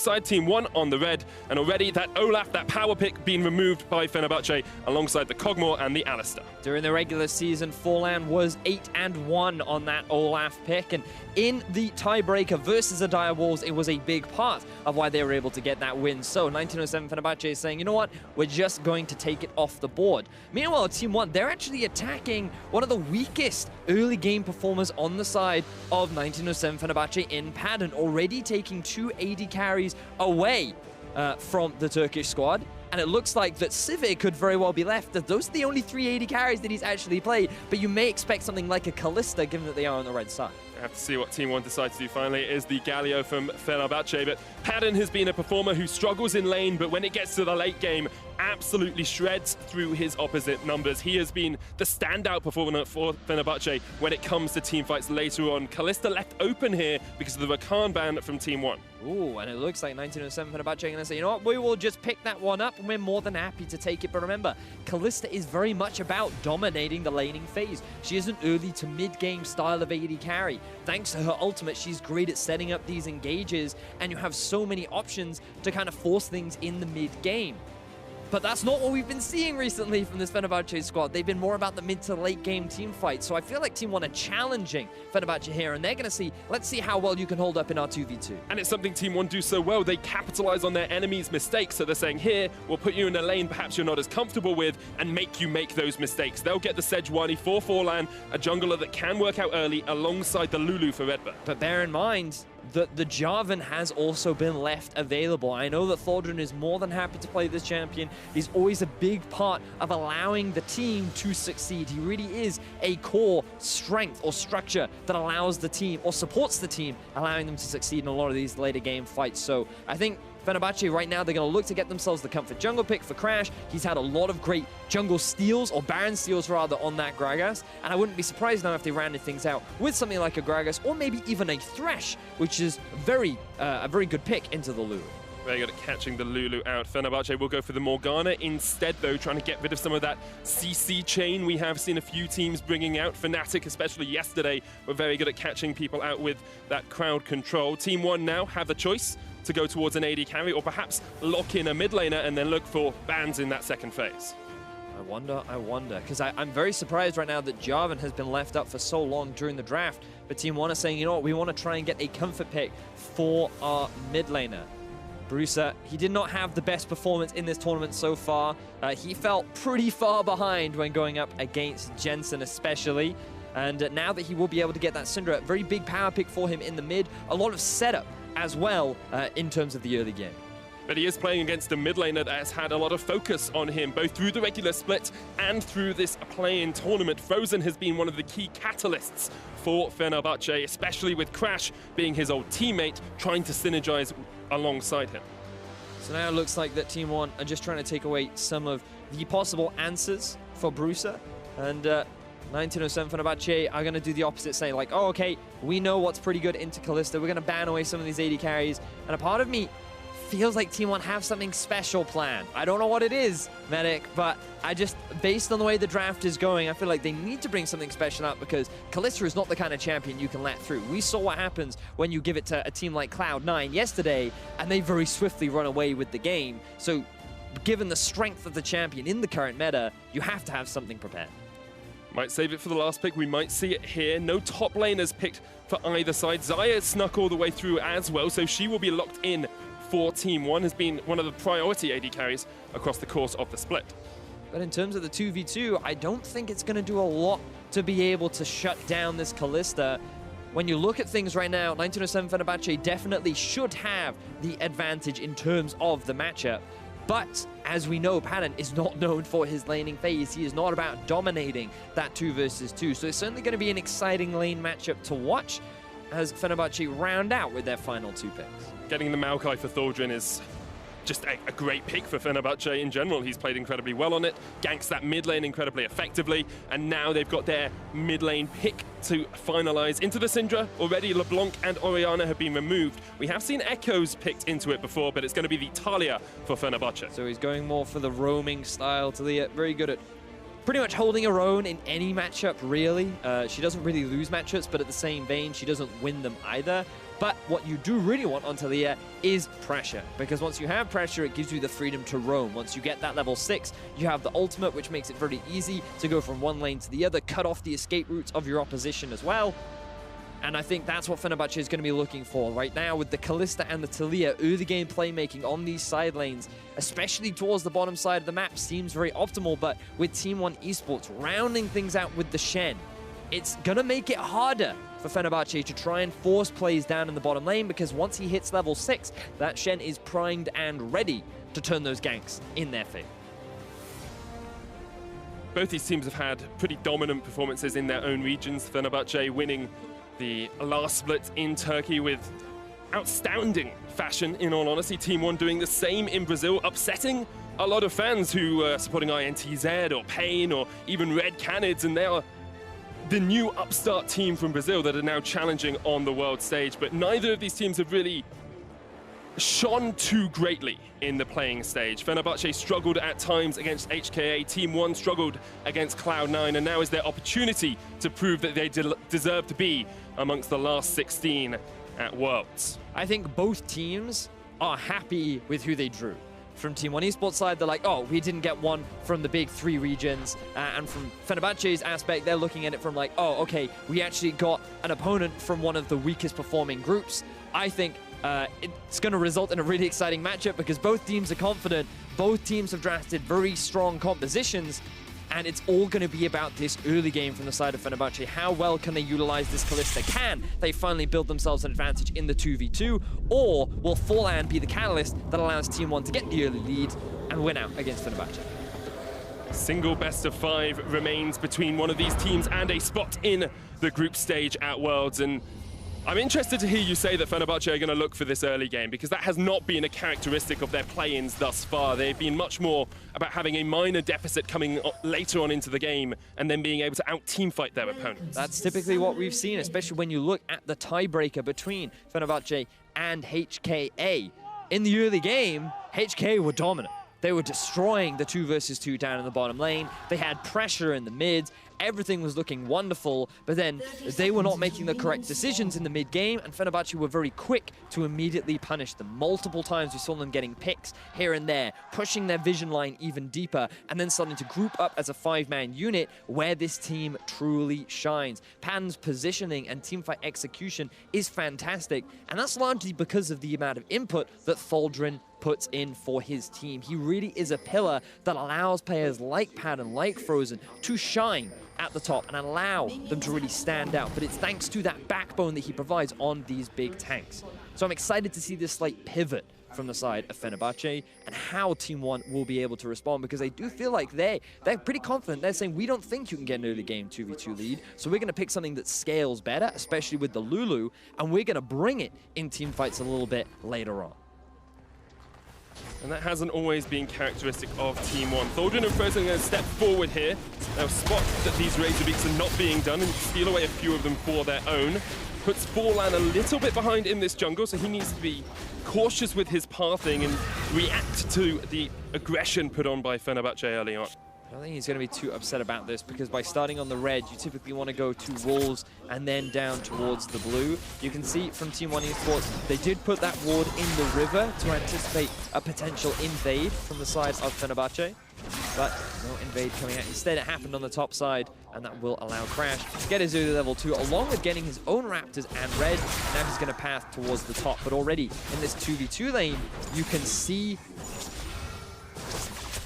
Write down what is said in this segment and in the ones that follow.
alongside Team One on the red, and already that Olaf, that power pick, being removed by Fenerbahçe alongside the Kog'Maw and the Alistar. During the regular season, Forlan was 8-1 on that Olaf pick, and in the tiebreaker versus the Dire Wolves, it was a big part of why they were able to get that win. So 1907 Fenerbahçe is saying, you know what, we're just going to take it off the board. Meanwhile, Team One, they're actually attacking one of the weakest early game performers on the side of 1907 Fenerbahçe in Padden, already taking 2 AD carries away from the Turkish squad. And it looks like that Sivir could very well be left. Those are the only 3 AD carries that he's actually played, but you may expect something like a Kalista, given that they are on the red side. I have to see what Team One decides to do finally. It is the Galio from Fenerbahçe, but Padden has been a performer who struggles in lane, but when it gets to the late game, absolutely shreds through his opposite numbers. He has been the standout performer for Fenerbahçe when it comes to team fights later on. Kalista left open here because of the Rakan ban from Team One. Ooh, and it looks like 1907 Fenerbahçe are going to say, you know what, we will just pick that one up, and we're more than happy to take it. But remember, Kalista is very much about dominating the laning phase. She is an early to mid-game style of AD carry. Thanks to her ultimate, she's great at setting up these engages, and you have so many options to kind of force things in the mid-game. But that's not what we've been seeing recently from this Fenerbahçe squad. They've been more about the mid to late game team fight. So I feel like Team One are challenging Fenerbahçe here, and they're going to see, let's see how well you can hold up in our 2v2. And it's something Team One do so well. They capitalize on their enemies' mistakes. So they're saying, here, we'll put you in a lane perhaps you're not as comfortable with and make you make those mistakes. They'll get the Sejuani for Forlan, a jungler that can work out early alongside the Lulu for RedBert. But bear in mind that the Jarvan has also been left available. I know that Thaldrin is more than happy to play this champion. He's always a big part of allowing the team to succeed. He really is a core strength or structure that allows the team or supports the team, allowing them to succeed in a lot of these later game fights. So I think Fenerbahçe right now, they're going to look to get themselves the comfort jungle pick for Crash. He's had a lot of great jungle steals, or Baron steals rather, on that Gragas. And I wouldn't be surprised now if they rounded things out with something like a Gragas, or maybe even a Thresh, which is a very good pick into the Lulu. Very good at catching the Lulu out. Fenerbahçe will go for the Morgana instead, though, trying to get rid of some of that CC chain. We have seen a few teams bringing out. Fnatic, especially yesterday, were very good at catching people out with that crowd control. Team One now have the choice to go towards an AD carry, or perhaps lock in a mid laner and then look for bans in that second phase. I wonder, because I'm very surprised right now that Jarvan has been left up for so long during the draft, but Team One are saying, you know what, we want to try and get a comfort pick for our mid laner. Bruiser, he did not have the best performance in this tournament so far. He felt pretty far behind when going up against Jensen especially. And now that he will be able to get that Syndra, very big power pick for him in the mid. A lot of setup as well in terms of the early game. But he is playing against a mid laner that has had a lot of focus on him, both through the regular split and through this play-in tournament. Frozen has been one of the key catalysts for Fenerbahçe, especially with Crash being his old teammate, trying to synergize alongside him. So now it looks like that Team One are just trying to take away some of the possible answers for Bruiser. And 1907 Fenerbahçe are going to do the opposite, saying like, oh, okay, we know what's pretty good into Kalista. We're going to ban away some of these AD carries. And a part of me feels like Team One have something special planned. I don't know what it is, Medic, but I just, based on the way the draft is going, I feel like they need to bring something special out, because Kalista is not the kind of champion you can let through. We saw what happens when you give it to a team like Cloud9 yesterday, and they very swiftly run away with the game. So given the strength of the champion in the current meta, you have to have something prepared. Might save it for the last pick. We might see it here. No top laners picked for either side. Xayah snuck all the way through as well, so she will be locked in for Team One. Has been one of the priority AD carries across the course of the split. But in terms of the 2v2, I don't think it's going to do a lot to be able to shut down this Kalista. When you look at things right now, 1907 Fenerbahçe definitely should have the advantage in terms of the matchup. But as we know, Padden is not known for his laning phase. He is not about dominating that 2 versus 2. So it's certainly going to be an exciting lane matchup to watch as Fenerbahçe round out with their final 2 picks. Getting the Maokai for Thaldrin is just a great pick for Fenerbahçe in general. He's played incredibly well on it, ganks that mid lane incredibly effectively, and now they've got their mid lane pick to finalize into the Syndra. Already LeBlanc and Orianna have been removed. We have seen Echoes picked into it before, but it's going to be the Taliyah for Fenerbahçe. So he's going more for the roaming style. Taliyah, very good at pretty much holding her own in any matchup, really. She doesn't really lose matchups, but at the same vein, she doesn't win them either. But what you do really want on Taliyah is pressure, because once you have pressure, it gives you the freedom to roam. Once you get that level 6, you have the ultimate, which makes it very easy to go from one lane to the other, cut off the escape routes of your opposition as well. And I think that's what Fenerbahçe is going to be looking for right now with the Kalista and the Taliyah. Early game playmaking on these side lanes, especially towards the bottom side of the map, seems very optimal. But with Team ONE eSports rounding things out with the Shen, it's going to make it harder for Fenerbahçe to try and force plays down in the bottom lane, because once he hits level 6, that Shen is primed and ready to turn those ganks in their favor. Both these teams have had pretty dominant performances in their own regions. Fenerbahçe winning the last split in Turkey with outstanding fashion, in all honesty. Team ONE doing the same in Brazil, upsetting a lot of fans who are supporting INTZ or Pain or even Red Canids, and they are the new upstart team from Brazil that are now challenging on the world stage. But neither of these teams have really shone too greatly in the playing stage. Fenerbahçe struggled at times against HKA, Team ONE struggled against Cloud9, and now is their opportunity to prove that they deserve to be amongst the last 16 at Worlds. I think both teams are happy with who they drew. From Team ONE eSports side, they're like, oh, we didn't get one from the big 3 regions. And from Fenerbahçe's aspect, they're looking at it from like, oh, okay, we actually got an opponent from one of the weakest performing groups. I think it's going to result in a really exciting matchup, because both teams are confident. Both teams have drafted very strong compositions, and it's all going to be about this early game from the side of Fenerbahçe. How well can they utilize this Kalista? Can they finally build themselves an advantage in the 2v2? Or will Forlan be the catalyst that allows Team ONE to get the early lead and win out against Fenerbahçe? Single best of 5 remains between one of these teams and a spot in the group stage at Worlds. And I'm interested to hear you say that Fenerbahçe are going to look for this early game, because that has not been a characteristic of their play-ins thus far. They've been much more about having a minor deficit coming later on into the game and then being able to out-teamfight their opponents. That's typically what we've seen, especially when you look at the tiebreaker between Fenerbahçe and HKA. In the early game, HKA were dominant. They were destroying the 2 versus 2 down in the bottom lane. They had pressure in the mids. Everything was looking wonderful, but then they were not making the correct decisions in the mid-game, and Fenerbahçe were very quick to immediately punish them. Multiple times we saw them getting picks here and there, pushing their vision line even deeper, and then starting to group up as a 5-man unit where this team truly shines. Padden's positioning and teamfight execution is fantastic, and that's largely because of the amount of input that Thaldrin puts in for his team. He really is a pillar that allows players like Padden, like Frozen, to shine at the top and allow them to really stand out. But it's thanks to that backbone that he provides on these big tanks. So I'm excited to see this slight pivot from the side of Fenerbahçe and how Team ONE will be able to respond, because I do feel like they're pretty confident. They're saying, we don't think you can get an early game 2v2 lead, so we're going to pick something that scales better, especially with the Lulu, and we're going to bring it in team fights a little bit later on. And that hasn't always been characteristic of Team ONE. Thaldrin and Frozen are going to step forward here. They'll spot that these Razor Beaks are not being done and steal away a few of them for their own. Puts Forlan a little bit behind in this jungle, so he needs to be cautious with his pathing and react to the aggression put on by Fenerbahçe early on. I don't think he's going to be too upset about this, because by starting on the red, you typically want to go to walls and then down towards the blue. You can see from Team ONE eSports, they did put that ward in the river to anticipate a potential invade from the side of Fenerbahçe, but no invade coming out. Instead, it happened on the top side, and that will allow Crash to get his early level 2, along with getting his own Raptors and red. Now he's going to path towards the top, but already in this 2v2 lane, you can see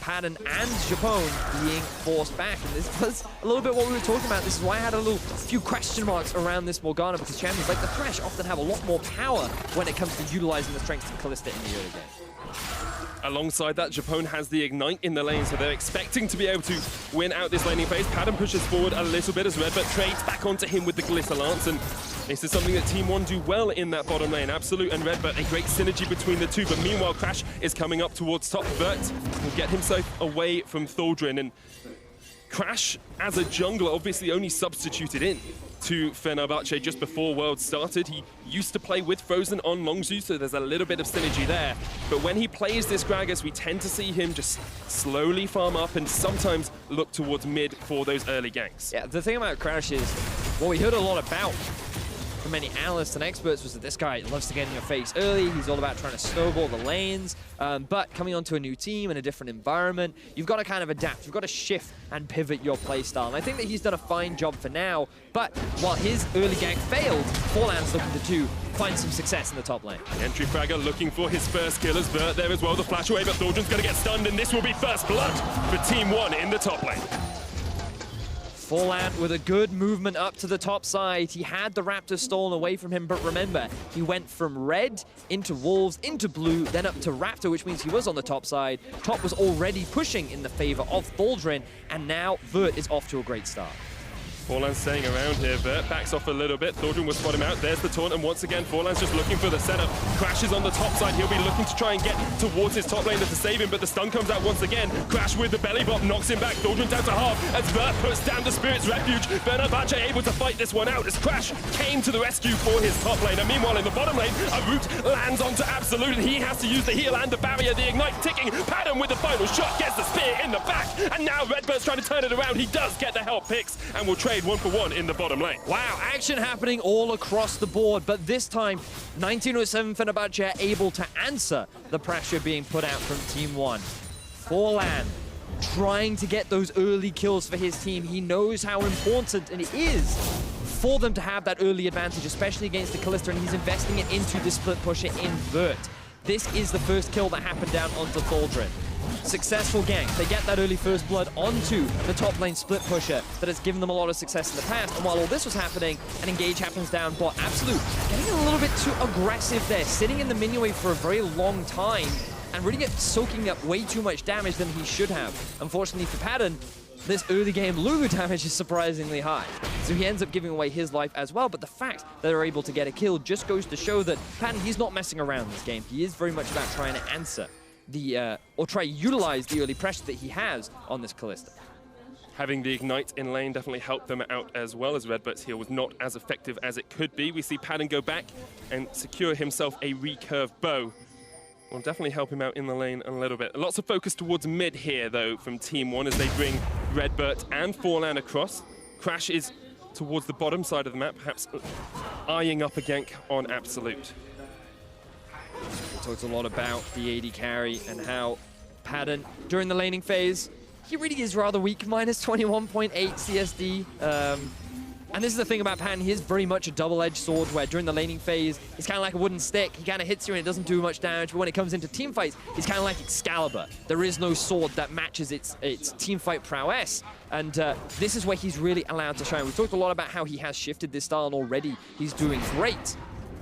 Padden and Japone being forced back, and this was a little bit what we were talking about. This is why I had a few question marks around this Morgana, because champions like the Thresh often have a lot more power when it comes to utilizing the strengths of Kalista in the early game. Alongside that, Japone has the Ignite in the lane, so they're expecting to be able to win out this laning phase. Padden pushes forward a little bit as RedBert trades back onto him with the Glitter Lance, and this is something that Team ONE do well in that bottom lane. Absolut and RedBert, a great synergy between the two, but meanwhile Crash is coming up towards top. Vert will get himself away from Thaldrin, and Crash, as a jungler, obviously only substituted in to Fenerbahçe just before Worlds started. He used to play with Frozen on Longzhu, so there's a little bit of synergy there. But when he plays this Gragas, we tend to see him just slowly farm up and sometimes look towards mid for those early ganks. Yeah, the thing about Crash is, what we heard a lot about from many analysts and experts was that this guy loves to get in your face early. He's all about trying to snowball the lanes. But coming onto a new team in a different environment, you've got to kind of adapt. You've got to shift and pivot your playstyle. And I think that he's done a fine job for now. But while his early gank failed, Forlan's looking to find some success in the top lane. Entry Fragger looking for his first kill as Vert there as well. The flash away, but Thaldrin's going to get stunned, and this will be first blood for Team 1 in the top lane. Forlan with a good movement up to the top side. He had the Raptor stolen away from him, but remember, he went from red into Wolves, into blue, then up to Raptor, which means he was on the top side. Top was already pushing in the favor of Thaldrin, and now Vert is off to a great start. Forlan's staying around here. Vert backs off a little bit. Thaldrin will spot him out. There's the taunt, and once again, Forlan's just looking for the setup. Crashes on the top side. He'll be looking to try and get towards his top laner to save him, but the stun comes out once again. Crash with the belly bop knocks him back. Thaldrin down to half as Vert puts down the Spirit's Refuge. Fenerbahçe able to fight this one out as Crash came to the rescue for his top lane. And meanwhile, in the bottom lane, a root lands onto Absolut, and he has to use the heal and the barrier. The ignite ticking. Padden with the final shot gets the spear in the back, and now RedBert's trying to turn it around. He does get the help picks, and will trade 1-for-1 in the bottom lane. Wow, action happening all across the board, but this time 1907 Fenerbahçe are able to answer the pressure being put out from Team 1. Forlan trying to get those early kills for his team. He knows how important it is for them to have that early advantage, especially against the Kalista, and he's investing it into the split pusher in Vert. This is the first kill that happened down onto Thaldrin. Successful gank. They get that early first blood onto the top lane split pusher that has given them a lot of success in the past. And while all this was happening, an engage happens down bot. Absolut getting a little bit too aggressive there, sitting in the minion wave for a very long time and really soaking up way too much damage than he should have. Unfortunately for Padden, this early game Lulu damage is surprisingly high. So he ends up giving away his life as well, but the fact that they're able to get a kill just goes to show that Padden, he's not messing around this game. He is very much about trying to answer or try to utilize the early pressure that he has on this Kalista. Having the ignite in lane definitely helped them out, as well as RedBert's heal was not as effective as it could be. We see Padden go back and secure himself a recurve bow. Will definitely help him out in the lane a little bit. Lots of focus towards mid here, though, from Team 1 as they bring RedBert and Forlan across. Crash is towards the bottom side of the map, perhaps eyeing up a gank on Absolut. We talked a lot about the AD carry and how Padden, during the laning phase, he really is rather weak, minus 21.8 CSD. And this is the thing about Padden, he is very much a double-edged sword where during the laning phase, he's kind of like a wooden stick. He kind of hits you and it doesn't do much damage, but when it comes into team fights, he's kind of like Excalibur. There is no sword that matches its team fight prowess. And this is where he's really allowed to shine. We've talked a lot about how he has shifted this style and already he's doing great.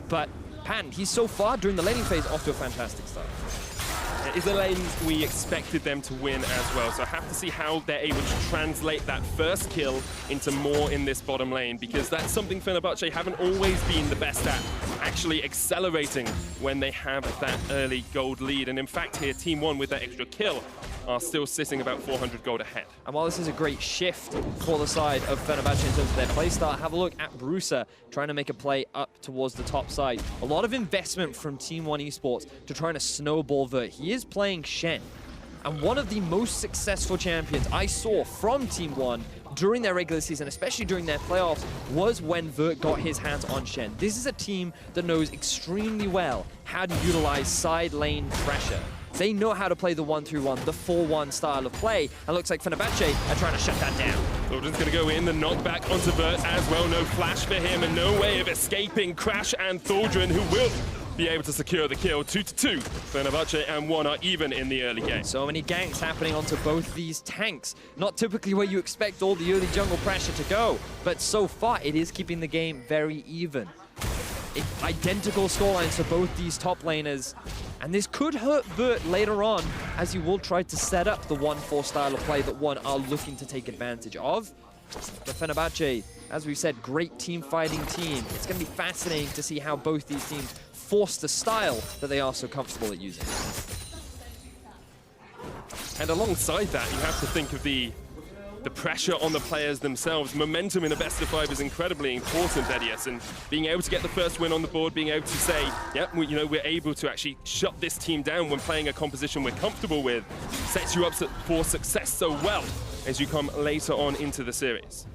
But Padden, he's so far during the laning phase off to a fantastic start. It is a lane we expected them to win as well, so I have to see how they're able to translate that first kill into more in this bottom lane, because that's something Fenerbahçe haven't always been the best at, actually accelerating when they have that early gold lead. And in fact here, Team 1 with that extra kill are still sitting about 400 gold ahead. And while this is a great shift for the side of Fenerbahçe in terms of their playstyle, have a look at Bruiser trying to make a play up towards the top side. A lot of investment from Team 1 eSports to trying to snowball Vert. He is playing Shen. And one of the most successful champions I saw from Team 1 during their regular season, especially during their playoffs, was when Vert got his hands on Shen. This is a team that knows extremely well how to utilize side lane pressure. They know how to play the 1-3-1, the 4-1 style of play, and looks like Fenerbahçe are trying to shut that down. Thaldrin's going to go in, the knockback onto Vert as well. No flash for him and no way of escaping Crash and Thaldrin, who will be able to secure the kill. 2-2. Fenerbahçe and ONE are even in the early game. So many ganks happening onto both these tanks. Not typically where you expect all the early jungle pressure to go, but so far it is keeping the game very even. Identical scorelines for both these top laners, and this could hurt Vert later on, as you will try to set up the 1-4 style of play that ONE are looking to take advantage of. But Fenerbahçe, as we've said, great team fighting team. It's going to be fascinating to see how both these teams force the style that they are so comfortable at using. And alongside that, you have to think of the pressure on the players themselves. Momentum in the best of 5 is incredibly important, Vedius, and being able to get the first win on the board, being able to say, yep, we're able to actually shut this team down when playing a composition we're comfortable with, sets you up for success so well as you come later on into the series.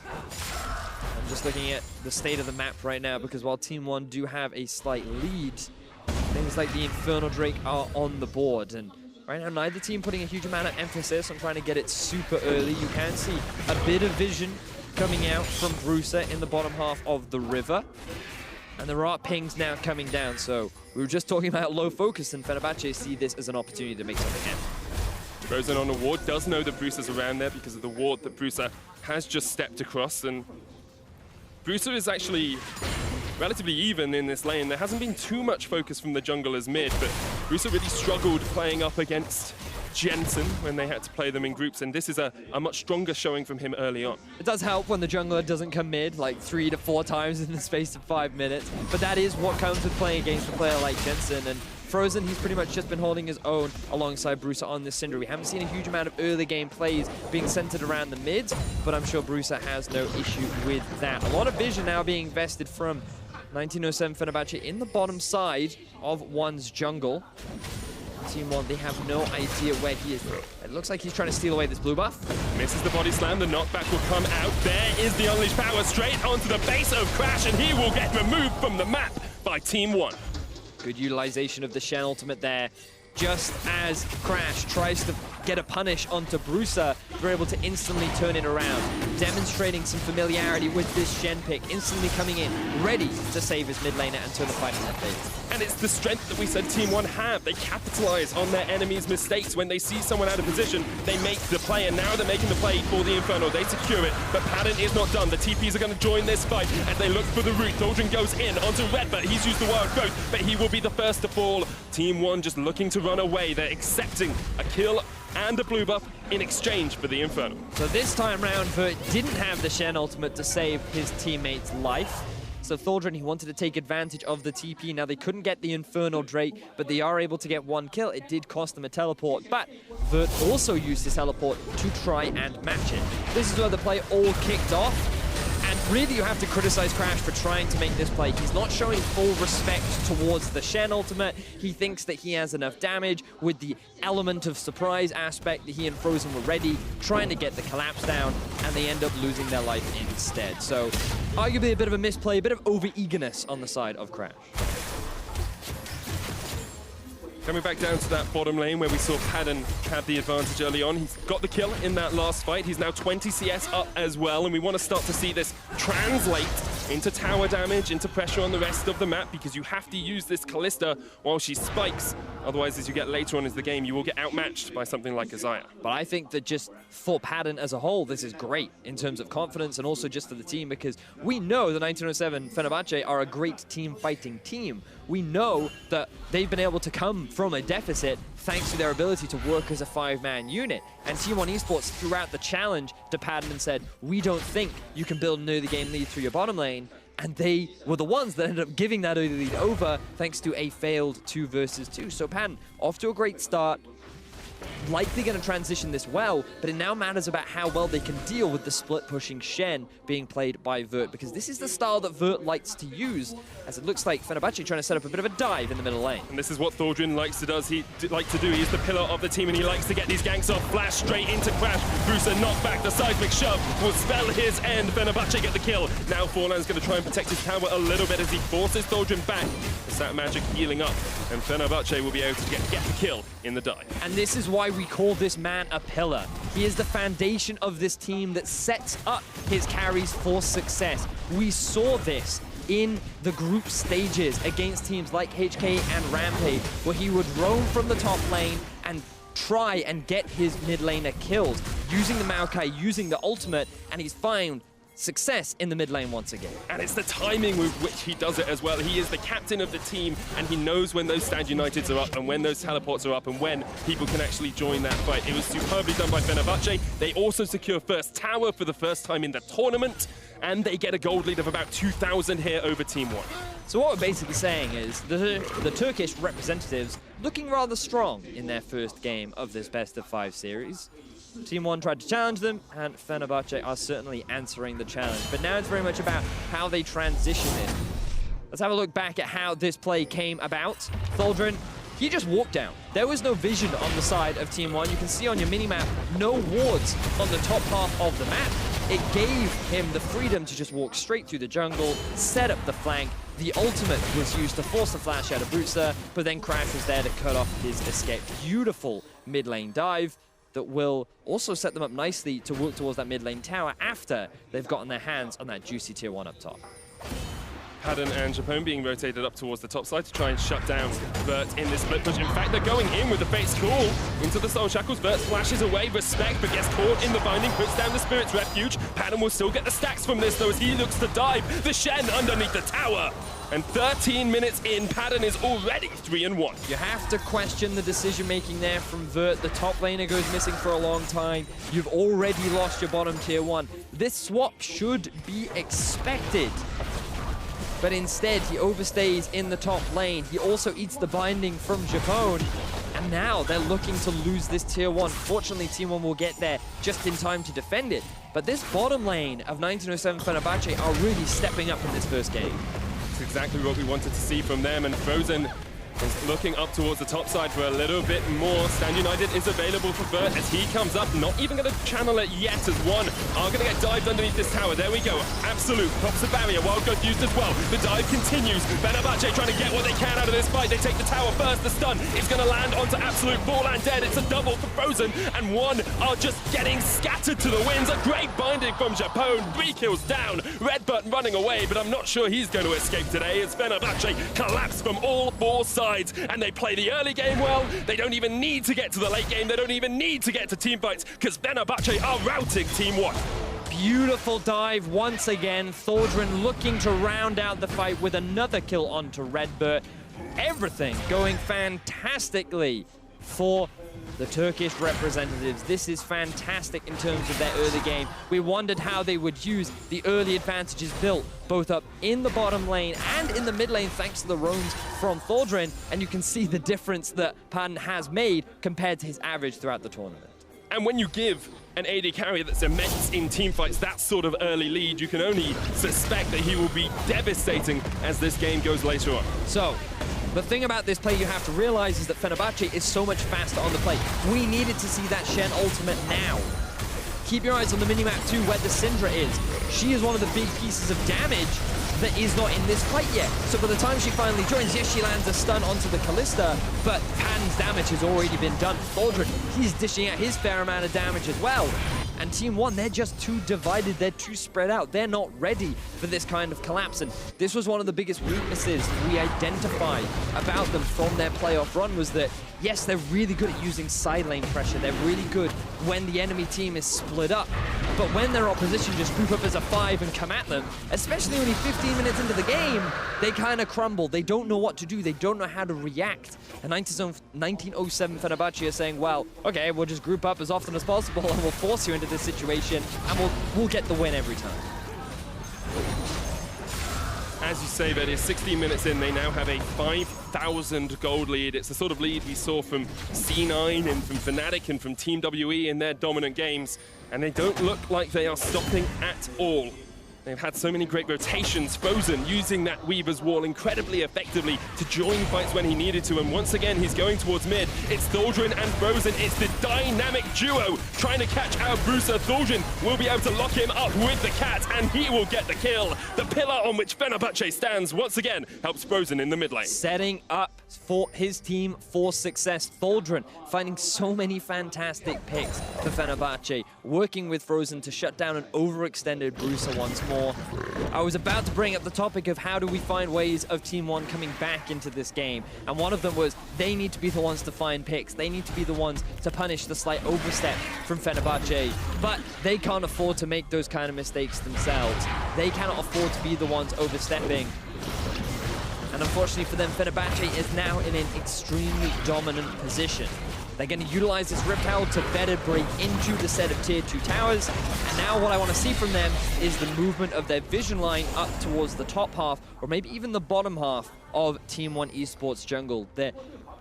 I'm just looking at the state of the map right now, because while Team One do have a slight lead, things like the Infernal Drake are on the board. And right now, neither team putting a huge amount of emphasis on trying to get it super early. You can see a bit of vision coming out from Bruiser in the bottom half of the river. And there are pings now coming down, so we were just talking about low focus, and Fenerbahçe see this as an opportunity to make something happen. Frozen on a ward, does know that Bruiser's around there because of the ward that Bruiser has just stepped across, and Bruiser is actually relatively even in this lane. There hasn't been too much focus from the junglers mid, but Bruiser really struggled playing up against Jensen when they had to play them in groups, and this is a much stronger showing from him early on. It does help when the jungler doesn't come mid like 3 to 4 times in the space of 5 minutes, but that is what comes with playing against a player like Jensen. And Frozen, he's pretty much just been holding his own alongside Bruiser on this Syndra. We haven't seen a huge amount of early game plays being centered around the mids, but I'm sure Bruiser has no issue with that. A lot of vision now being invested from 1907 Fenerbahçe in the bottom side of one's jungle. Team One, they have no idea where he is. It looks like he's trying to steal away this blue buff. Misses the body slam, the knockback will come out. There is the unleashed power straight onto the base of Crash, and he will get removed from the map by Team One. Good utilization of the Shen ultimate there. Just as Crash tries to get a punish onto Bruiser, they're able to instantly turn it around, demonstrating some familiarity with this Shen pick, instantly coming in, ready to save his mid laner and turn the fight in their favor. And it's the strength that we said Team One have. They capitalize on their enemies' mistakes. When they see someone out of position, they make the play, and now they're making the play for the Inferno. They secure it, but padden is not done. The TPs are going to join this fight as they look for the root. Thaldrin goes in onto RedBert. He's used the wild growth, but he will be the first to fall. Team One just looking to run away. They're accepting a kill and a blue buff in exchange for the Inferno. So this time round, Vert didn't have the Shen ultimate to save his teammate's life. So Thaldrin, he wanted to take advantage of the TP. Now they couldn't get the Infernal Drake, but they are able to get one kill. It did cost them a teleport, but Vert also used his teleport to try and match it. This is where the play all kicked off. And really, you have to criticize Crash for trying to make this play. He's not showing full respect towards the Shen ultimate. He thinks that he has enough damage with the element of surprise aspect that he and Frozen were ready, trying to get the collapse down, and they end up losing their life instead. So, arguably a bit of a misplay, a bit of over-eagerness on the side of Crash. Coming back down to that bottom lane where we saw padden have the advantage early on. He's got the kill in that last fight. He's now 20 CS up as well, and we want to start to see this translate into tower damage, into pressure on the rest of the map, because you have to use this Kalista while she spikes. Otherwise, as you get later on in the game, you will get outmatched by something like Xayah. But I think that just for padden as a whole, this is great in terms of confidence and also just for the team, because we know the 1907 Fenerbahçe are a great team fighting team. We know that they've been able to come from a deficit thanks to their ability to work as a 5-man unit. And Team One eSports threw out the challenge to padden and said, we don't think you can build an early game lead through your bottom lane. And they were the ones that ended up giving that early lead over thanks to a failed 2 versus 2. So padden, off to a great start. Likely going to transition this well, but it now matters about how well they can deal with the split-pushing Shen being played by Vert, because this is the style that Vert likes to use, as it looks like Fenerbahçe trying to set up a bit of a dive in the middle lane. And this is what Thaldrin likes to do. He's the pillar of the team, and he likes to get these ganks off. Flash straight into Crash. Bruiser knocked back. The seismic shove will spell his end. Fenerbahçe get the kill. Now Forlan's going to try and protect his tower a little bit as he forces Thaldrin back. The Sat Magic healing up, and Fenerbahçe will be able to get the kill in the dive. And this is why we call this man a pillar. He is the foundation of this team that sets up his carries for success. We saw this in the group stages against teams like HK and Rampage, where he would roam from the top lane and try and get his mid laner killed, using the Maokai, using the ultimate, and he's found success in the mid lane once again. And it's the timing with which he does it as well. He is the captain of the team, and he knows when those Stand Uniteds are up and when those teleports are up and when people can actually join that fight. It was superbly done by Fenerbahçe. They also secure first tower for the first time in the tournament, and they get a gold lead of about 2,000 here over Team One. So what we're basically saying is the Turkish representatives looking rather strong in their first game of this best of 5 series. Team One tried to challenge them, and Fenerbahçe are certainly answering the challenge. But now it's very much about how they transition it. Let's have a look back at how this play came about. Thaldrin, he just walked down. There was no vision on the side of Team One. You can see on your minimap, no wards on the top half of the map. it gave him the freedom to just walk straight through the jungle, set up the flank. The ultimate was used to force the flash out of Bruiser, but then Crash was there to cut off his escape. Beautiful mid lane dive that will also set them up nicely to work towards that mid lane tower after they've gotten their hands on that juicy tier 1 up top. Padden and Japone being rotated up towards the top side to try and shut down Vert in this split push. In fact, they're going in with the Fate's Call into the Soul Shackles. Vert flashes away, respect, but gets caught in the binding, puts down the Spirit's Refuge. Padden will still get the stacks from this, though, as he looks to dive. The Shen underneath the tower. And 13 minutes in, Padden is already 3-1. You have to question the decision-making there from Vert. The top laner goes missing for a long time. You've already lost your bottom tier 1. This swap should be expected. But instead, he overstays in the top lane. He also eats the binding from Japone. And now they're looking to lose this tier 1. Fortunately, Team 1 will get there just in time to defend it. But this bottom lane of 1907 Fenerbahçe are really stepping up in this first game. It's exactly what we wanted to see from them, and Frozen is looking up towards the top side for a little bit more. Stand United is available for Vert as he comes up, not even going to channel it yet, as one are going to get dived underneath this tower. There we go. Absolut pops the barrier. Wild Growth used as well. The dive continues. Fenerbahçe trying to get what they can out of this fight. They take the tower first. The stun is going to land onto Absolut. Fall and dead. It's a double for Frozen, and one are just getting scattered to the winds. A great binding from Japone. 3 kills down. RedBert running away, but I'm not sure he's going to escape today as Fenerbahçe collapse from all 4 sides. And they play the early game well. They don't even need to get to the late game. They don't even need to get to team fights because Fenerbahçe are routing Team 1. Beautiful dive once again. Thaldrin looking to round out the fight with another kill onto RedBert. Everything going fantastically for the Turkish representatives. This is fantastic in terms of their early game. We wondered how they would use the early advantages built both up in the bottom lane and in the mid lane thanks to the roams from Thaldrin, and you can see the difference that Padden has made compared to his average throughout the tournament. And when you give an AD carrier that's immense in teamfights that sort of early lead, you can only suspect that he will be devastating as this game goes later on. So, the thing about this play you have to realize is that Fenerbahçe is so much faster on the play. We needed to see that Shen ultimate now. Keep your eyes on the minimap too, where the Syndra is. She is one of the big pieces of damage that is not in this fight yet. So by the time she finally joins, yes, she lands a stun onto the Kalista, but Padden's damage has already been done. Thaldrin, he's dishing out his fair amount of damage as well. And Team 1, they're just too divided, they're too spread out. They're not ready for this kind of collapse. And this was one of the biggest weaknesses we identified about them from their playoff run, was that, yes, they're really good at using side lane pressure. They're really good when the enemy team is split up. But when their opposition just group up as a 5 and come at them, especially only 15 minutes into the game, they kind of crumble. They don't know what to do. They don't know how to react. And 1907 Fenerbahçe are saying, well, okay, we'll just group up as often as possible and we'll force you into this situation and we'll get the win every time. As you say, Vedius, 16 minutes in, they now have a 5,000 gold lead. It's the sort of lead we saw from C9 and from Fnatic and from Team WE in their dominant games. And they don't look like they are stopping at all. They've had so many great rotations. Frozen using that Weaver's Wall incredibly effectively to join fights when he needed to. And once again, he's going towards mid. It's Thaldrin and Frozen. It's the dynamic duo trying to catch out Bruiser. Thaldrin will be able to lock him up with the cat, and he will get the kill. The pillar on which Fenerbahçe stands once again helps Frozen in the mid lane. Setting up for his team for success. Thaldrin finding so many fantastic picks for Fenerbahçe, working with Frozen to shut down an overextended Bruiser once more. I was about to bring up the topic of how do we find ways of Team 1 coming back into this game, and one of them was they need to be the ones to find picks. They need to be the ones to punish the slight overstep from Fenerbahçe, but they can't afford to make those kind of mistakes themselves. They cannot afford to be the ones overstepping. And unfortunately for them, Fenerbahçe is now in an extremely dominant position. They're going to utilize this Rift Herald to better break into the set of tier 2 towers. And now what I want to see from them is the movement of their vision line up towards the top half, or maybe even the bottom half of Team 1 eSports jungle. The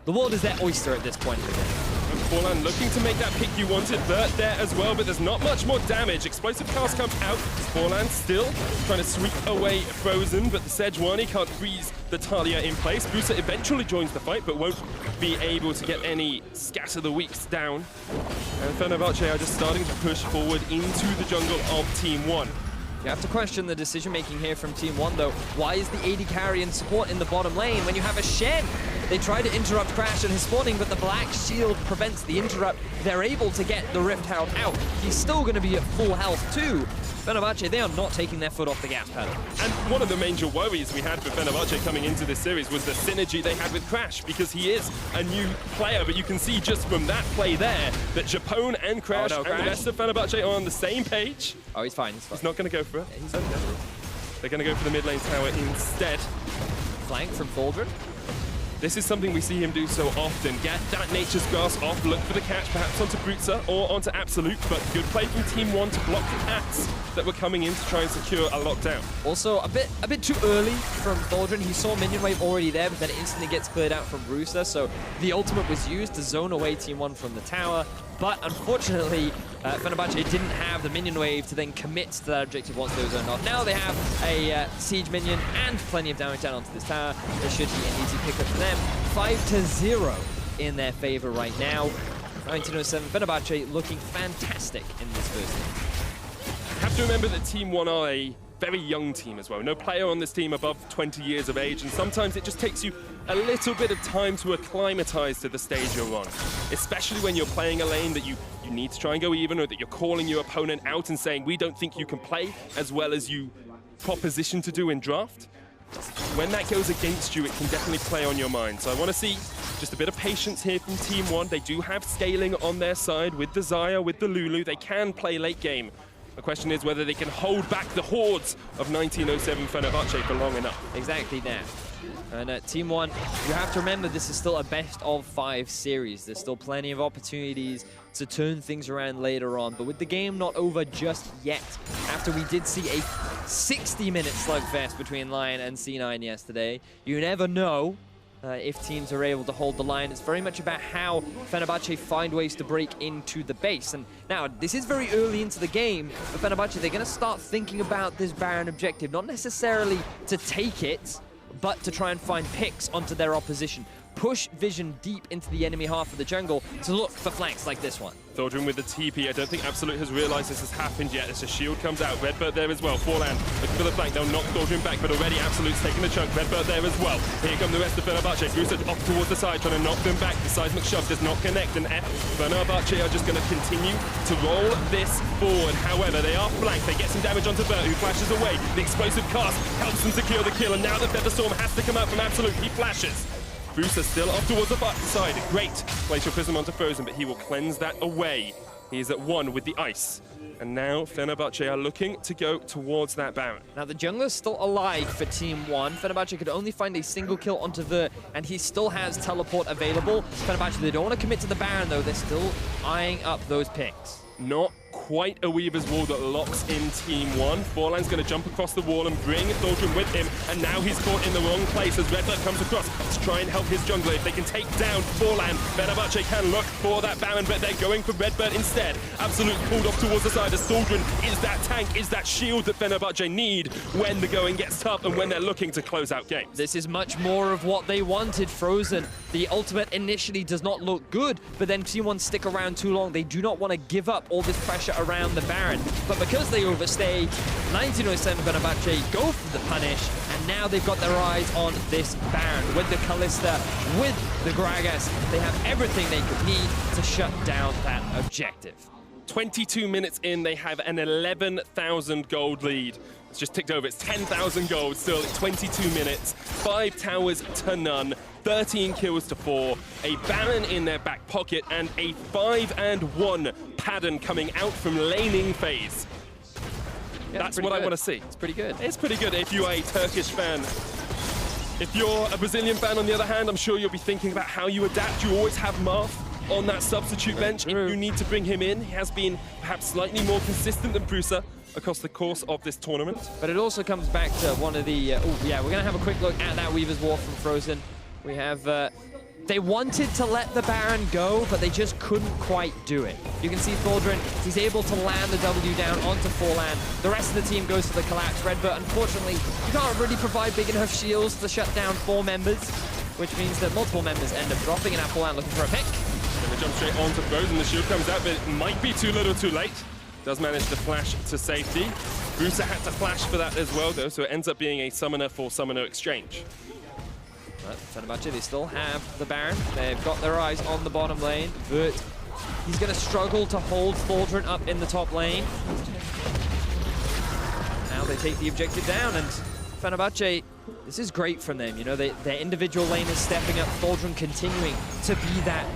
world is their oyster at this point of the game. Ornn looking to make that pick you wanted. Vert there as well, but there's not much more damage. Explosive cast comes out. Ornn still trying to sweep away Frozen, but the Sejuani can't freeze the Taliyah in place. Bruiser eventually joins the fight, but won't be able to get any Scatter the Weaks down. And Fenerbahçe are just starting to push forward into the jungle of Team 1. You have to question the decision-making here from Team 1, though. Why is the AD carry and support in the bottom lane when you have a Shen? They try to interrupt Crash and his spawning, but the black shield prevents the interrupt. They're able to get the Rift Hound out. He's still going to be at full health, too. Fenerbahçe, they are not taking their foot off the gas pedal. And one of the major worries we had for Fenerbahçe coming into this series was the synergy they had with Crash, because he is a new player, but you can see just from that play there that Japone and Crash and the rest of Fenerbahçe are on the same page. Oh, he's fine, he's fine. He's not going to go for it. Yeah, he's okay. They're going to go for the mid lane tower instead. Flank from Thaldrin. This is something we see him do so often. Get that Nature's Grasp off, look for the catch, perhaps onto Bruiser or onto Absolut, but good play from Team 1 to block the cats that were coming in to try and secure a lockdown. Also, a bit too early from Thaldrin. He saw minion wave already there, but then it instantly gets cleared out from Bruiser, so the ultimate was used to zone away Team 1 from the tower. But unfortunately, Fenerbahçe didn't have the minion wave to then commit to that objective once they were zoned off. Now they have a siege minion and plenty of damage down onto this tower. This should be an easy pickup for them. 5-0 in their favor right now. 1907, Fenerbahçe looking fantastic in this first game. Have to remember that Team 1 are a very young team as well. No player on this team above 20 years of age, and sometimes it just takes you a little bit of time to acclimatize to the stage you're on. Especially when you're playing a lane that you need to try and go even, or that you're calling your opponent out and saying, we don't think you can play as well as you proposition to do in draft. When that goes against you, it can definitely play on your mind. So I want to see just a bit of patience here from Team 1. They do have scaling on their side with the Xayah, with the Lulu. They can play late game. The question is whether they can hold back the hordes of 1907 Fenerbahçe for long enough. Exactly that. And Team 1, you have to remember this is still a best-of-5 series. There's still plenty of opportunities to turn things around later on. But with the game not over just yet, after we did see a 60-minute slugfest between Lion and C9 yesterday, you never know if teams are able to hold the line. It's very much about how Fenerbahçe find ways to break into the base. And now, this is very early into the game, but Fenerbahçe, they're going to start thinking about this Baron objective, not necessarily to take it, but to try and find picks onto their opposition. Push vision deep into the enemy half of the jungle to look for flanks like this one. Thaldrin with the TP. I don't think Absolut has realized this has happened yet. As a shield comes out. RedBert there as well. Forehand looking for the flank. They'll knock Thaldrin back, but already Absolut's taking the chunk. RedBert there as well. Here come the rest of Fenerbahçe. Bruiser off towards the side, trying to knock them back. The seismic shove does not connect, and Fenerbahçe are just going to continue to roll this forward. However, they are flanked. They get some damage onto Vert, who flashes away. The explosive cast helps them secure the kill, and now the Featherstorm has to come out from Absolut. He flashes. Bruiser still off towards the side. Great. Glacial Prism onto Frozen, but he will cleanse that away. He is at 1 with the ice. And now Fenerbahçe are looking to go towards that Baron. Now the jungler's still alive for Team 1. Fenerbahçe could only find a single kill onto Vert, and he still has teleport available. Fenerbahçe, they don't want to commit to the Baron though. They're still eyeing up those picks. Not quite a Weaver's Wall that locks in Team 1. Forlan's going to jump across the wall and bring Thaldrin with him, and now he's caught in the wrong place as RedBert comes across to try and help his jungler. If they can take down Forlan, Fenerbahçe can look for that Baron, but they're going for RedBert instead. Absolut pulled off towards the side as Thaldrin is that tank, is that shield that Fenerbahçe need when the going gets tough and when they're looking to close out games. This is much more of what they wanted. Frozen, the ultimate initially does not look good, but then Team 1 stick around too long. They do not want to give up all this pressure around the Baron, but because they overstay, 1907 Fenerbahçe go for the punish, and now they've got their eyes on this Baron with the Kalista, with the Gragas. They have everything they could need to shut down that objective. 22 minutes in, they have an 11,000 gold lead. It's just ticked over. It's 10,000 gold still at 22 minutes. 5 towers to none. 13 kills to 4, a Baron in their back pocket, and a 5-1 padden coming out from laning phase. Yeah, that's what I want to see. It's pretty good. It's pretty good if you are a Turkish fan. If you're a Brazilian fan, on the other hand, I'm sure you'll be thinking about how you adapt. You always have Marth on that substitute bench. If you need to bring him in, he has been perhaps slightly more consistent than Bruiser across the course of this tournament. But it also comes back to one of the... oh, yeah, we're going to have a quick look at that Weaver's War from Frozen. We have They wanted to let the Baron go, but they just couldn't quite do it. You can see Thaldrin, he's able to land the W down onto Forlan. The rest of the team goes for the collapse. RedBert, unfortunately, you can't really provide big enough shields to shut down 4 members, which means that multiple members end up dropping, and at Forlan looking for a pick. Gonna jump straight onto Frozen, the shield comes out, but it might be too little too late. Does manage to flash to safety. Bruiser had to flash for that as well, though, so it ends up being a summoner for summoner exchange. But Fenerbahçe, they still have the Baron. They've got their eyes on the bottom lane. But he's going to struggle to hold Thaldrin up in the top lane. Now they take the objective down, and Fenerbahçe, this is great from them. You know, their individual lane is stepping up, Thaldrin continuing to be that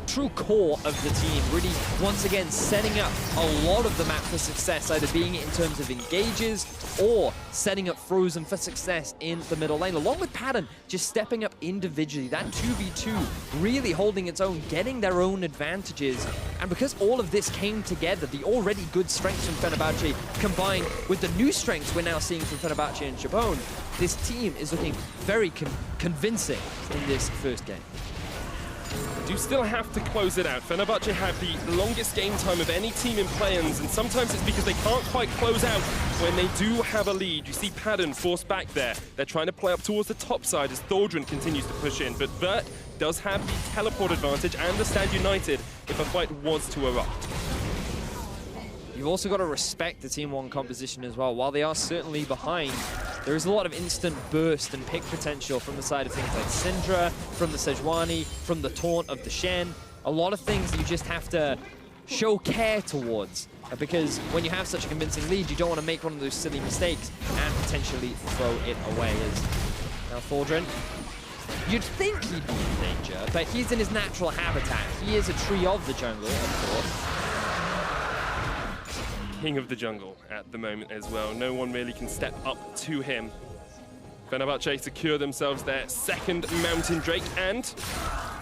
true core of the team, really, once again, setting up a lot of the map for success, either being it in terms of engages or setting up Frozen for success in the middle lane, along with padden just stepping up individually. That 2v2 really holding its own, getting their own advantages. And because all of this came together, the already good strengths from Fenerbahçe combined with the new strengths we're now seeing from Fenerbahçe and Japone, this team is looking very convincing in this first game. Do still have to close it out. Fenerbahçe have the longest game time of any team in play-ins, and sometimes it's because they can't quite close out when they do have a lead. You see padden forced back there. They're trying to play up towards the top side as Thaldrin continues to push in, but Vert does have the teleport advantage and the stand united if a fight was to erupt. You've also got to respect the Team 1 composition as well. While they are certainly behind, there is a lot of instant burst and pick potential from the side of things like Syndra, from the Sejuani, from the taunt of the Shen. A lot of things you just have to show care towards, because when you have such a convincing lead, you don't want to make one of those silly mistakes and potentially throw it away. As now Thaldrin, you'd think he'd be in danger, but he's in his natural habitat. He is a tree of the jungle, of course. King of the jungle at the moment as well. No one really can step up to him. Fenerbahçe secure themselves their second Mountain Drake, and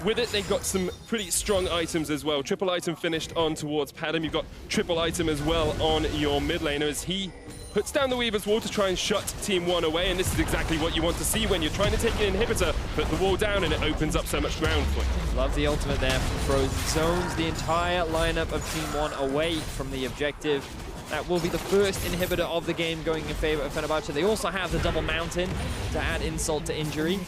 with it they've got some pretty strong items as well. Triple item finished on towards padden. You've got triple item as well on your mid laner as he puts down the Weaver's Wall to try and shut Team 1 away, and this is exactly what you want to see when you're trying to take an inhibitor, put the wall down and it opens up so much ground for you. Love the ultimate there from Frozen. Zones the entire lineup of Team 1 away from the objective. That will be the first inhibitor of the game going in favor of Fenerbahçe. They also have the double mountain to add insult to injury.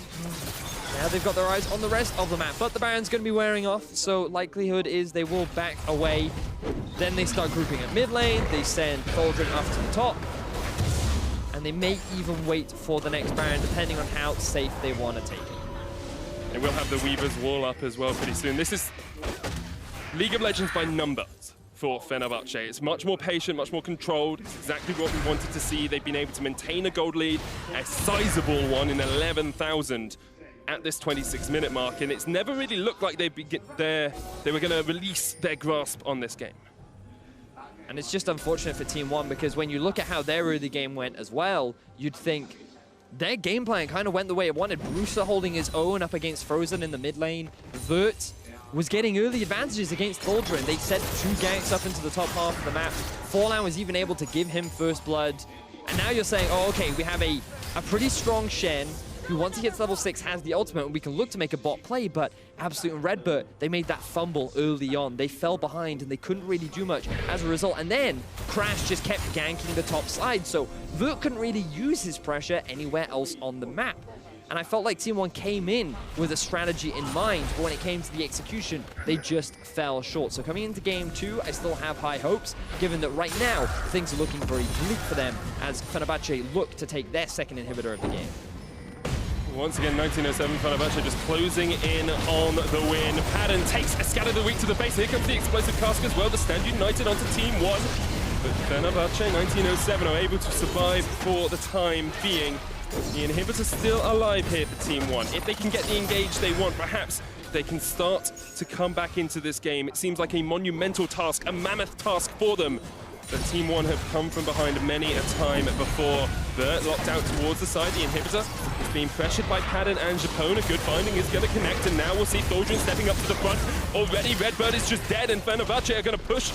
Now they've got their eyes on the rest of the map, but the Baron's going to be wearing off, so likelihood is they will back away. Then they start grouping at mid lane, they send Thaldrin up to the top, and they may even wait for the next Baron, depending on how safe they want to take it. They will have the Weaver's Wall up as well pretty soon. This is League of Legends by numbers for Fenerbahçe. It's much more patient, much more controlled. It's exactly what we wanted to see. They've been able to maintain a gold lead, a sizable one in 11,000 at this 26-minute mark, and it's never really looked like they were going to release their grasp on this game. And it's just unfortunate for Team 1, because when you look at how their early game went as well, you'd think their game plan kind of went the way it wanted. Bruiser holding his own up against Frozen in the mid lane. Vert was getting early advantages against Thaldrin. They sent 2 ganks up into the top half of the map. Forlan was even able to give him first blood. And now you're saying, oh, okay, we have a pretty strong Shen, who once he gets level 6 has the ultimate, and we can look to make a bot play, but Absolut and RedBert, they made that fumble early on. They fell behind and they couldn't really do much as a result. And then Crash just kept ganking the top side, so Vert couldn't really use his pressure anywhere else on the map. And I felt like Team 1 came in with a strategy in mind, but when it came to the execution, they just fell short. So coming into Game 2, I still have high hopes, given that right now, things are looking very bleak for them as Fenerbahçe look to take their second inhibitor of the game. Once again, 1907, Fenerbahçe just closing in on the win. Padden takes a scatter of the week to the base. Here comes the explosive cask as well. The stand united onto Team 1. But Fenerbahçe, 1907, are able to survive for the time being. The inhibitor's still alive here for Team 1. If they can get the engage they want, perhaps they can start to come back into this game. It seems like a monumental task, a mammoth task for them. But Team 1 have come from behind many a time before. Vert locked out towards the side. The inhibitor is being pressured by padden and Japone. A good finding is going to connect, and now we'll see Thaldrin stepping up to the front. Already, RedBert is just dead, and Fenerbahçe are going to push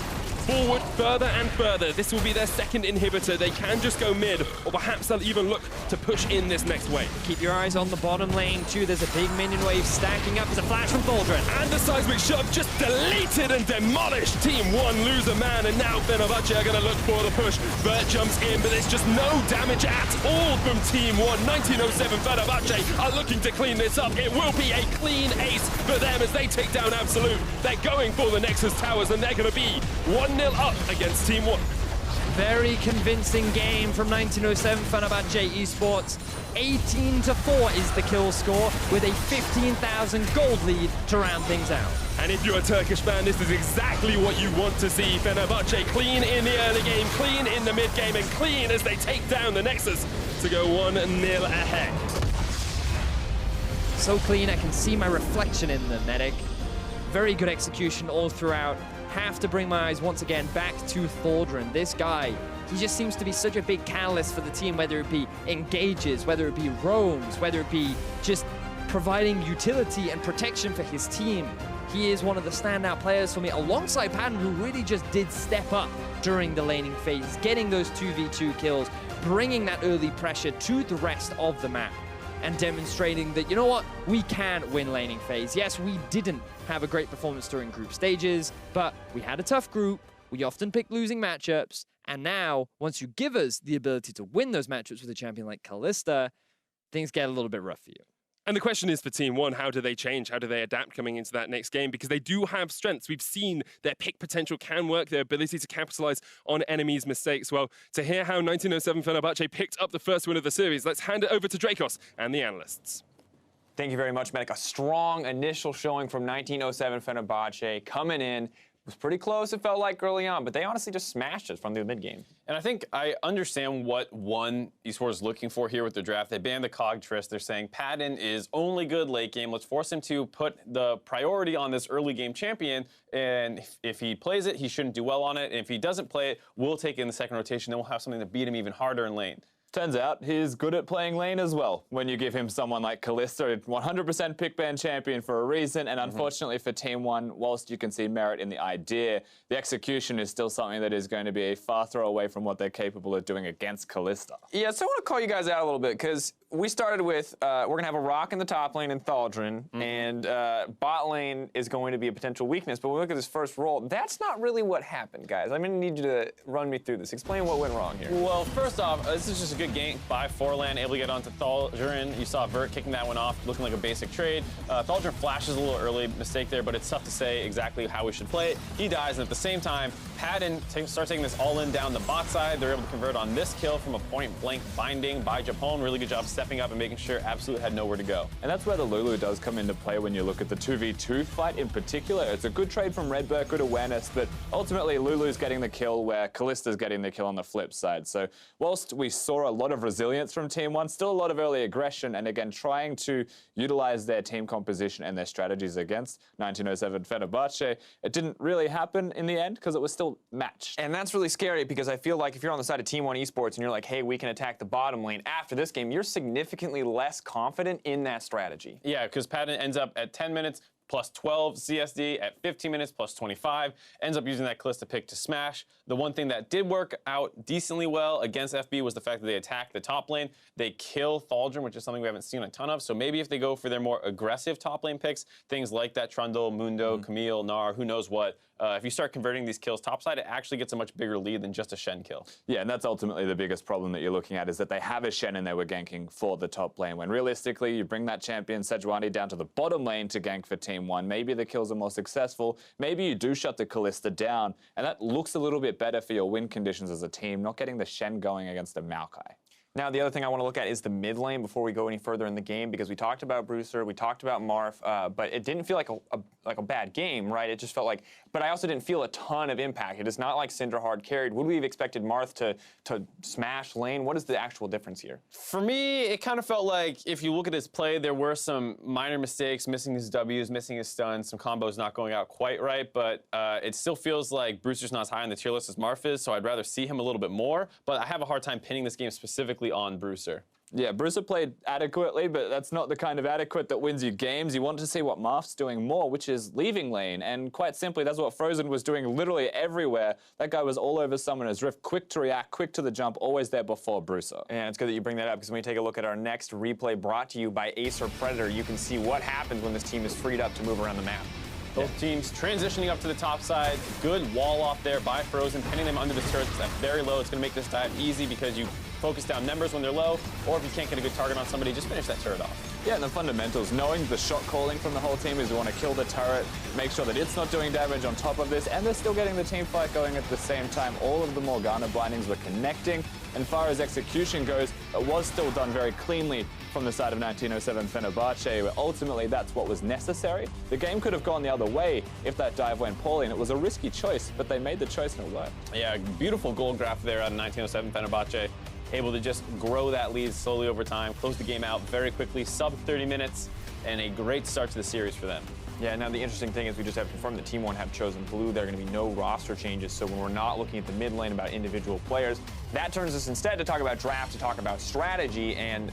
forward further and further. This will be their second inhibitor. They can just go mid, or perhaps they'll even look to push in this next wave. Keep your eyes on the bottom lane too. There's a big minion wave stacking up. There's a flash from Thaldrin. And the seismic shove just deleted and demolished. Team 1 lose a man, and now Fenerbahçe are going to look for the push. Vert jumps in, but there's just no damage at all from Team 1. 1907 Fenerbahçe are looking to clean this up. It will be a clean ace for them as they take down Absolut. They're going for the Nexus Towers, and they're going to be 1-0 up against Team 1. Very convincing game from 1907 Fenerbahçe eSports. 18-4 is the kill score with a 15,000 gold lead to round things out. And if you're a Turkish fan, this is exactly what you want to see. Fenerbahçe clean in the early game, clean in the mid game, and clean as they take down the Nexus to go 1-0 ahead. So clean, I can see my reflection in the medic. Very good execution all throughout. Have to bring my eyes once again back to Thaldrin. This guy, he just seems to be such a big catalyst for the team, whether it be engages, whether it be roams, whether it be just providing utility and protection for his team. He is one of the standout players for me, alongside Padden, who really just did step up during the laning phase, getting those 2v2 kills, bringing that early pressure to the rest of the map, and demonstrating that, you know what, we can win laning phase. Yes, we didn't have a great performance during group stages, but we had a tough group. We often pick losing matchups, and now, once you give us the ability to win those matchups with a champion like Kalista, things get a little bit rough for you. And the question is for Team 1, how do they change? How do they adapt coming into that next game? Because they do have strengths. We've seen their pick potential can work, their ability to capitalize on enemies' mistakes. Well, to hear how 1907 Fenerbahçe picked up the first win of the series, let's hand it over to Dracos and the analysts. Thank you very much, Medic. A strong initial showing from 1907 Fenerbahçe coming in. It was pretty close, it felt like, early on, but they honestly just smashed it from the mid-game. And I think I understand what ONE eSports is looking for here with the draft. They banned the Cog Trist. They're saying Padden is only good late game. Let's force him to put the priority on this early game champion, and if he plays it, he shouldn't do well on it. And if he doesn't play it, we'll take it in the second rotation. Then we'll have something to beat him even harder in lane. Turns out he's good at playing lane as well. When you give him someone like Kalista, 100% pick ban champion for a reason, and unfortunately for Team 1, whilst you can see merit in the idea, the execution is still something that is going to be a far throw away from what they're capable of doing against Kalista. Yeah, so I want to call you guys out a little bit, because we started with, we're going to have a rock in the top lane in Thaldrin, and bot lane is going to be a potential weakness, but when we look at this first role, that's not really what happened, guys. I'm going to need you to run me through this. Explain what went wrong here. Well, first off, this is just a good gank by Forlan, able to get onto Thaldrin. You saw Vert kicking that one off, looking like a basic trade. Thaldrin flashes a little early, mistake there, but it's tough to say exactly how we should play it. He dies, and at the same time, Padden starts taking this all in down the bot side. They're able to convert on this kill from a point-blank binding by Japone. Really good job stepping up and making sure Absolut had nowhere to go. And that's where the Lulu does come into play when you look at the 2v2 fight in particular. It's a good trade from RedBert, good awareness, but ultimately Lulu's getting the kill where Kalista's getting the kill on the flip side. So whilst we saw a lot of resilience from Team 1, still a lot of early aggression, and again, trying to utilize their team composition and their strategies against 1907 Fenerbahçe, it didn't really happen in the end because it was still matched. And that's really scary, because I feel like if you're on the side of Team 1 eSports and you're like, hey, we can attack the bottom lane after this game, you're significantly less confident in that strategy. Yeah, because Padden ends up at 10 minutes, plus 12 CSD, at 15 minutes, plus 25, ends up using that Kalista pick to smash. The one thing that did work out decently well against FB was the fact that they attack the top lane. They kill Thaldrin, which is something we haven't seen a ton of, so maybe if they go for their more aggressive top lane picks, things like that Trundle, Mundo, Camille, Gnar, who knows what, if you start converting these kills topside, it actually gets a much bigger lead than just a Shen kill. Yeah, and that's ultimately the biggest problem that you're looking at, is that they have a Shen and they were ganking for the top lane, when realistically you bring that champion Sejuani down to the bottom lane to gank for Team 1. Maybe the kills are more successful, maybe you do shut the Kalista down, and that looks a little bit better for your win conditions as a team, not getting the Shen going against a Maokai. Now, the other thing I want to look at is the mid lane before we go any further in the game, because we talked about Bruiser, we talked about Marth, but it didn't feel like a bad game, right? It just felt like, but I also didn't feel a ton of impact. It is not like Syndra hard carried. Would we have expected Marth to smash lane? What is the actual difference here? For me, it kind of felt like, if you look at his play, there were some minor mistakes, missing his Ws, missing his stuns, some combos not going out quite right, but it still feels like Bruiser's not as high on the tier list as Marth is, so I'd rather see him a little bit more, but I have a hard time pinning this game specifically on Bruiser. Yeah, Bruiser played adequately, but that's not the kind of adequate that wins you games. You want to see what Marth's doing more, which is leaving lane. And quite simply, that's what Frozen was doing literally everywhere. That guy was all over Summoner's Rift, quick to react, quick to the jump, always there before Bruiser. And it's good that you bring that up, because when we take a look at our next replay brought to you by Acer Predator, you can see what happens when this team is freed up to move around the map. Both teams transitioning up to the top side. Good wall off there by Frozen, pinning them under the turrets at very low. It's going to make this dive easy because you focus down members when they're low, or if you can't get a good target on somebody, just finish that turret off. Yeah, and the fundamentals, knowing the shot calling from the whole team is we want to kill the turret, make sure that it's not doing damage on top of this, and they're still getting the team fight going at the same time. All of the Morgana bindings were connecting. And as far as execution goes, it was still done very cleanly from the side of 1907 Fenerbahçe, but ultimately that's what was necessary. The game could have gone the other way if that dive went poorly, and it was a risky choice, but they made the choice and it worked. Yeah, beautiful goal graph there out of 1907 Fenerbahçe. Able to just grow that lead slowly over time, close the game out very quickly, sub 30 minutes, and a great start to the series for them. Yeah, now the interesting thing is we just have confirmed that Team One have chosen blue. There are going to be no roster changes, so when we're not looking at the mid lane about individual players, that turns us instead to talk about draft, to talk about strategy, and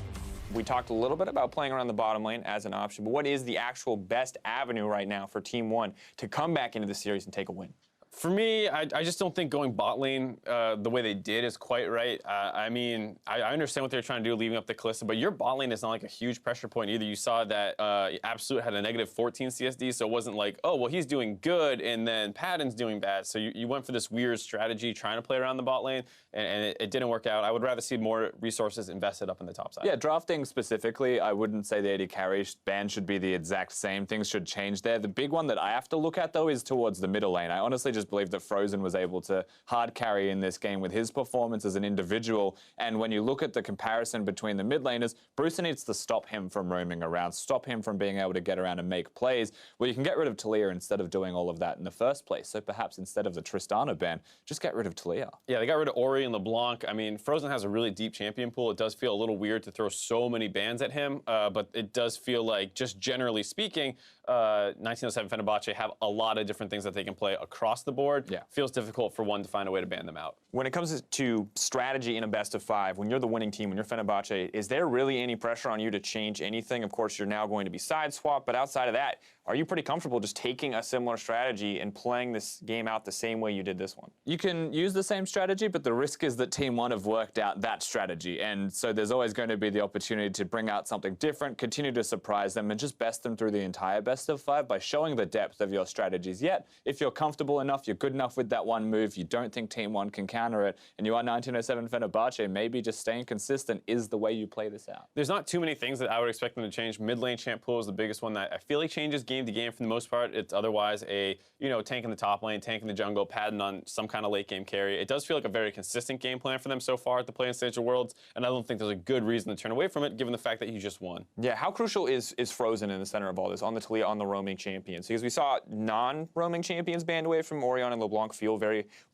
we talked a little bit about playing around the bottom lane as an option, but what is the actual best avenue right now for Team One to come back into the series and take a win? For me, I just don't think going bot lane the way they did is quite right. I mean, I understand what they're trying to do, leaving up the Kalista, but your bot lane is not like a huge pressure point either. You saw that Absolut had a negative 14 CSD, so it wasn't like, oh, well, he's doing good, and then Padden's doing bad. So you went for this weird strategy trying to play around the bot lane, and it didn't work out. I would rather see more resources invested up in the top side. Yeah, drafting specifically, I wouldn't say the AD carry ban should be the exact same. Things should change there. The big one that I have to look at, though, is towards the middle lane. I honestly just believe that Frozen was able to hard carry in this game with his performance as an individual. And when you look at the comparison between the mid laners, Bruiser needs to stop him from roaming around, stop him from being able to get around and make plays. Well, you can get rid of Taliyah instead of doing all of that in the first place. So perhaps instead of the Tristana ban, just get rid of Taliyah. Yeah, they got rid of Ori and LeBlanc. I mean, Frozen has a really deep champion pool. It does feel a little weird to throw so many bans at him, but it does feel like, just generally speaking, 1907 Fenerbahçe have a lot of different things that they can play across the board. Yeah. Feels difficult for one to find a way to ban them out. When it comes to strategy in a best of five, when you're the winning team, when you're Fenerbahçe, is there really any pressure on you to change anything? Of course, you're now going to be side swap, but outside of that, are you pretty comfortable just taking a similar strategy and playing this game out the same way you did this one? You can use the same strategy, but the risk is that Team One have worked out that strategy. And so there's always going to be the opportunity to bring out something different, continue to surprise them, and just best them through the entire best of five by showing the depth of your strategies. Yet, if you're comfortable enough, you're good enough with that one move, you don't think Team One can counter it, and you are 1907 Fenerbahçe, maybe just staying consistent is the way you play this out. There's not too many things that I would expect them to change. Mid lane champ pool is the biggest one that I feel like changes game to game for the most part. It's otherwise a, tank in the top lane, tank in the jungle, padden on some kind of late game carry. It does feel like a very consistent game plan for them so far at the play-in stage of Worlds, and I don't think there's a good reason to turn away from it given the fact that he just won. Yeah, how crucial is Frozen in the center of all this, on the Taliyah, on the roaming champions? Because we saw non-roaming champions banned away from Ornn and LeBlanc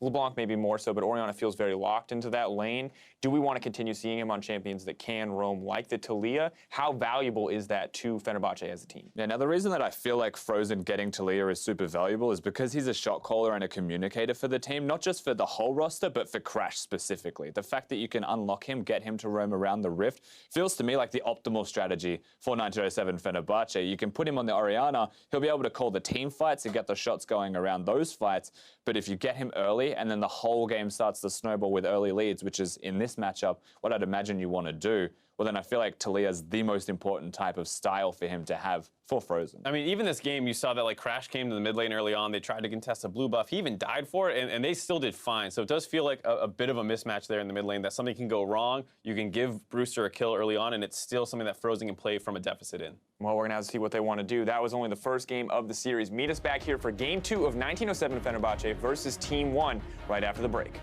LeBlanc maybe more so, but Ornn feels very locked into that lane. Do we want to continue seeing him on champions that can roam like the Taliyah? How valuable is that to Fenerbahçe as a team? Yeah, now the reason that I feel like Frozen getting Taliyah is super valuable is because he's a shot caller and a communicator for the team, not just for the whole roster, but for Crash specifically. The fact that you can unlock him, get him to roam around the Rift, feels to me like the optimal strategy for 1907 Fenerbahçe. You can put him on the Orianna, he'll be able to call the team fights and get the shots going around those fights, but if you get him early and then the whole game starts to snowball with early leads, which is in this matchup what I'd imagine you want to do, well then I feel like Taliyah's the most important type of style for him to have for Frozen. I mean, even this game, you saw that Crash came to the mid lane early on. They tried to contest a blue buff. He even died for it, and they still did fine. So it does feel like a bit of a mismatch there in the mid lane, that something can go wrong. You can give Bruiser a kill early on, and it's still something that Frozen can play from a deficit in. Well, we're going to have to see what they want to do. That was only the first game of the series. Meet us back here for Game 2 of 1907 Fenerbahçe versus Team One right after the break.